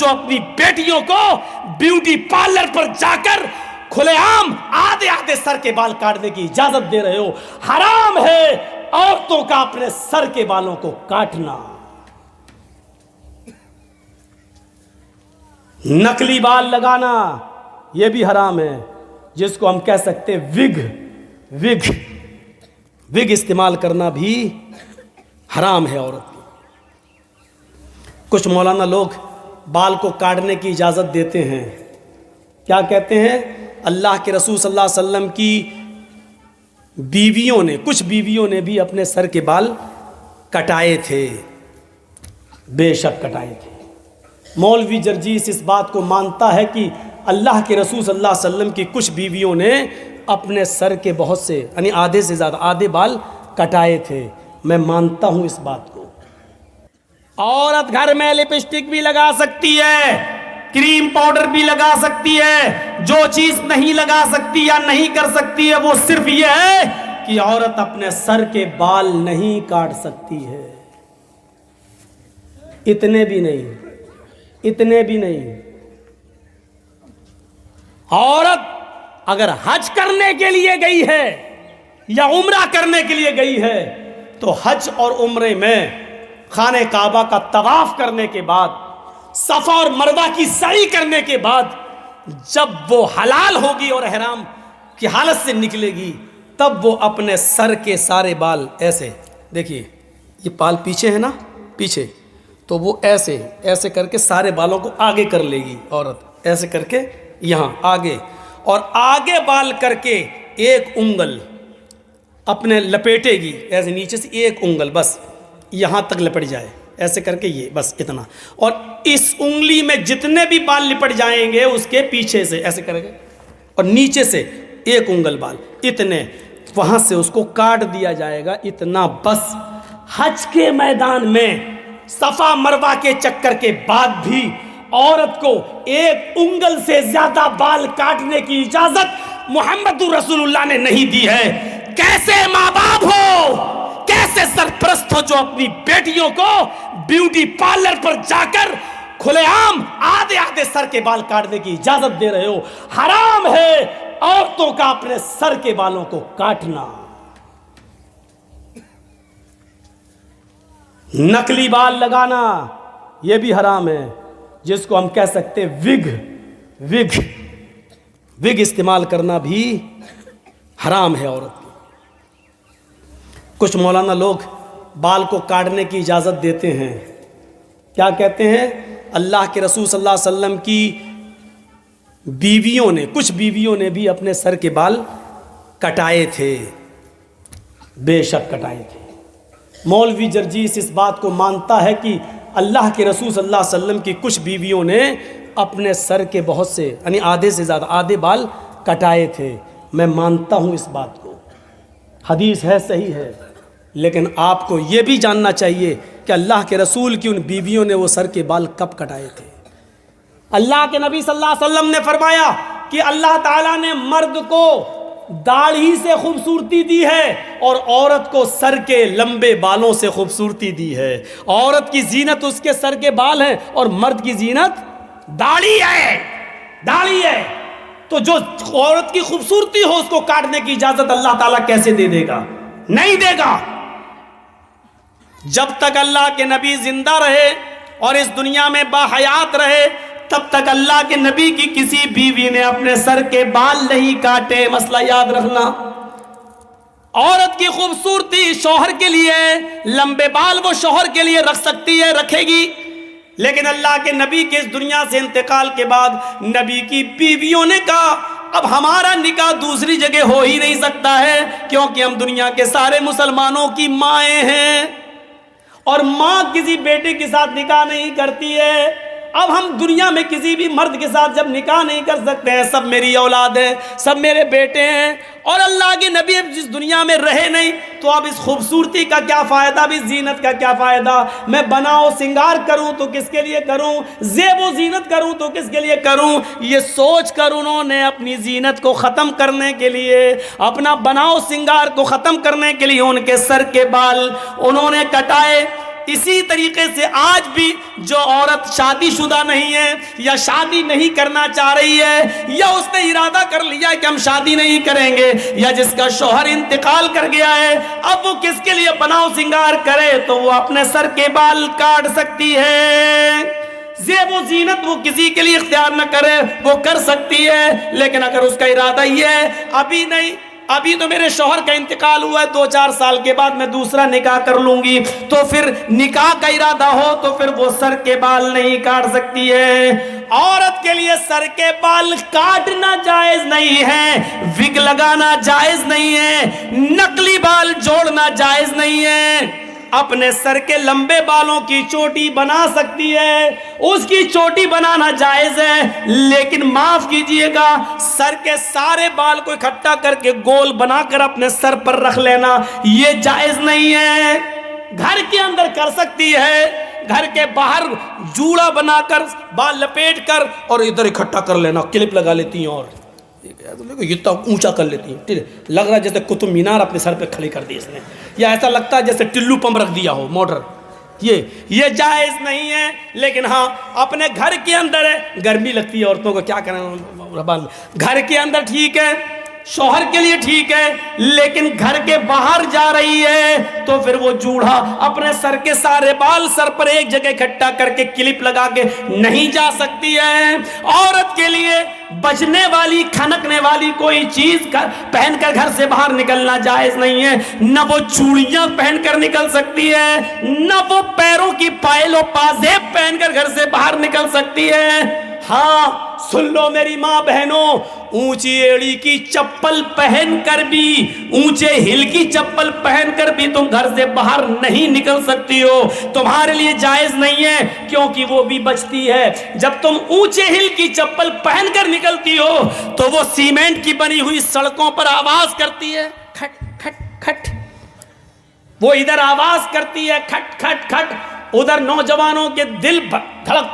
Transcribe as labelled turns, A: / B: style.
A: जो अपनी बेटियों को ब्यूटी पार्लर पर जाकर खुलेआम आधे आधे सर के बाल काटने की इजाजत दे रहे हो। हराम है औरतों का अपने सर के बालों को काटना। नकली बाल लगाना यह भी हराम है, जिसको हम कह सकते हैं विग इस्तेमाल करना भी हराम है औरत की। कुछ मौलाना लोग बाल को काटने की इजाज़त देते हैं। क्या कहते हैं? अल्लाह के रसूल सल्लल्लाहु अलैहि वसल्लम की बीवियों ने, कुछ बीवियों ने भी अपने सर के बाल कटाए थे। बेशक कटाए थे। मौलवी जर्जीस इस बात को मानता है कि अल्लाह के रसूल सल्लल्लाहु अलैहि वसल्लम की कुछ बीवियों ने अपने सर के बहुत से यानी आधे से ज़्यादा आधे बाल कटाए थे। मैं मानता हूँ इस बात को। औरत घर में लिपस्टिक भी लगा सकती है, क्रीम पाउडर भी लगा सकती है। जो चीज नहीं लगा सकती या नहीं कर सकती है वो सिर्फ ये है कि औरत अपने सर के बाल नहीं काट सकती है। इतने भी नहीं। औरत अगर हज करने के लिए गई है या उम्रा करने के लिए गई है तो हज और उम्रे में खाने काबा का तवाफ करने के बाद, सफा और मरवा की सई करने के बाद, जब वो हलाल होगी और ihram की हालत से निकलेगी, तब वो अपने सर के सारे बाल ऐसे, देखिए ये बाल पीछे है ना, पीछे, तो वो ऐसे करके सारे बालों को आगे कर लेगी औरत, ऐसे करके यहाँ आगे, और आगे बाल करके एक उंगल अपने लपेटेगी ऐसे नीचे से, एक उंगल बस यहाँ तक लिपट जाए, ऐसे करके ये बस इतना, और इस उंगली में जितने भी बाल लिपट जाएंगे उसके पीछे से ऐसे करेंगे और नीचे से एक उंगल बाल, इतने वहाँ से उसको काट दिया जाएगा, इतना बस। हज के मैदान में सफ़ा मरवा के चक्कर के बाद भी औरत को एक उंगल से ज़्यादा बाल काटने की इजाज़त मुहम्मदुर रसूलुल्लाह ने नहीं दी है। कैसे माँ बाप हो, कैसे सरपरस्त हो जो अपनी बेटियों को ब्यूटी पार्लर पर जाकर खुलेआम आधे आधे सर के बाल काटने की इजाजत दे रहे हो। हराम है औरतों का अपने सर के बालों को काटना। नकली बाल लगाना यह भी हराम है, जिसको हम कह सकते हैं विग इस्तेमाल करना भी हराम है औरत की। कुछ मौलाना लोग बाल को काटने की इजाज़त देते हैं। क्या कहते हैं? अल्लाह के रसूल सल्लल्लाहु अलैहि वसल्लम की बीवियों ने, कुछ बीवियों ने भी अपने सर के बाल कटाए थे। बेशक कटाए थे। मौलवी जर्जीस इस बात को मानता है कि अल्लाह के रसूल सल्लल्लाहु अलैहि वसल्लम की कुछ बीवियों ने अपने सर के बहुत से यानी आधे से ज़्यादा आधे बाल कटाए थे। मैं मानता हूँ इस बात को, हदीस है, सही है, लेकिन आपको ये भी जानना चाहिए कि अल्लाह के रसूल की उन बीवियों ने वो सर के बाल कब कटाए थे। अल्लाह के नबी सल्लल्लाहु अलैहि वसल्लम ने फरमाया कि अल्लाह ताला ने मर्द को दाढ़ी से खूबसूरती दी है और औरत को सर के लंबे बालों से खूबसूरती दी है। औरत की जीनत उसके सर के बाल हैं और मर्द की जीनत दाढ़ी है। तो जो औरत की खूबसूरती हो उसको काटने की इजाजत अल्लाह ताला कैसे दे देगा? नहीं देगा। जब तक अल्लाह के नबी जिंदा रहे और इस दुनिया में बाहयात रहे, तब तक अल्लाह के नबी की किसी बीवी ने अपने सर के बाल नहीं काटे। मसला याद रखना। औरत की खूबसूरती शौहर के लिए, लंबे बाल वो शौहर के लिए रख सकती है, रखेगी, लेकिन अल्लाह के नबी के इस दुनिया से इंतकाल के बाद नबी की बीवियों ने कहा अब हमारा निकाह दूसरी जगह हो ही नहीं सकता है, क्योंकि हम दुनिया के सारे मुसलमानों की माएँ हैं और माँ किसी बेटे के साथ निकाह नहीं करती है। अब हम दुनिया में किसी भी मर्द के साथ जब निकाह नहीं कर सकते हैं, सब मेरी औलाद है, सब मेरे बेटे हैं, और अल्लाह के नबी अब जिस दुनिया में रहे नहीं, तो अब इस खूबसूरती का क्या फ़ायदा, अब इस जीनत का क्या फ़ायदा? मैं बनाओ सिंगार करूं तो किसके लिए करूं, ज़ेबो जीनत करूं तो किसके लिए करूं? ये सोच कर उन्होंने अपनी जीनत को ख़त्म करने के लिए, अपना बनाओ सिंगार को ख़त्म करने के लिए उनके सर के बाल उन्होंने कटाए। इसी तरीके से आज भी जो औरत शादीशुदा नहीं है या शादी नहीं करना चाह रही है, या उसने इरादा कर लिया है कि हम शादी नहीं करेंगे, या जिसका शौहर इंतकाल कर गया है, अब वो किसके लिए बनाव सिंगार करे, तो वो अपने सर के बाल काट सकती है। ज़ेब ज़ीनत वो किसी के लिए इख्तियार न करे, वो कर सकती है। लेकिन अगर उसका इरादा ये है अभी नहीं, अभी तो मेरे शौहर का इंतकाल हुआ है, 2-4 साल के बाद मैं दूसरा निकाह कर लूंगी, तो फिर निकाह का इरादा हो तो फिर वो सर के बाल नहीं काट सकती है। औरत के लिए सर के बाल काटना जायज नहीं है, विग लगाना जायज नहीं है, नकली बाल जोड़ना जायज नहीं है। अपने सर के लंबे बालों की चोटी बना सकती है, उसकी चोटी बनाना जायज है, लेकिन माफ कीजिएगा, सर के सारे बाल को इकट्ठा करके गोल बनाकर अपने सर पर रख लेना ये जायज नहीं है। घर के अंदर कर सकती है, घर के बाहर जूड़ा बनाकर बाल लपेट कर और इधर इकट्ठा कर लेना, क्लिप लगा लेती हैं और इतना ऊंचा कर लेती हैं, ठीक है, लग रहा है जैसे कुतुब मीनार अपने सर पे खड़ी कर दी इसने, या ऐसा लगता है जैसे टिल्लू पंप रख दिया हो मोटर। ये जायज नहीं है। लेकिन हाँ, अपने घर के अंदर है, गर्मी लगती है औरतों को, क्या करें, घर के अंदर ठीक है, शौहर के लिए ठीक है, लेकिन घर के बाहर जा रही है तो फिर वो जूड़ा अपने सर के सारे बाल सर पर एक जगह इकट्ठा करके क्लिप लगा के नहीं जा सकती है। औरत के लिए बजने वाली, खनकने वाली कोई चीज पहनकर घर से बाहर निकलना जायज नहीं है। न वो चूड़ियां पहनकर निकल सकती है, न वो पैरों की पायल और पाजेब पहनकर घर से बाहर निकल सकती है। हाँ, सुन लो मेरी माँ बहनों, ऊंची एड़ी की चप्पल पहनकर भी, ऊंचे हिल की चप्पल पहनकर भी तुम घर से बाहर नहीं निकल सकती हो, तुम्हारे लिए जायज नहीं है, क्योंकि वो भी बचती है। जब तुम ऊंचे हिल की चप्पल पहनकर निकलती हो तो वो सीमेंट की बनी हुई सड़कों पर आवाज करती है, खट खट खट, वो इधर आवाज करती है खट खट खट, उधर नौजवानों के दिल धड़कते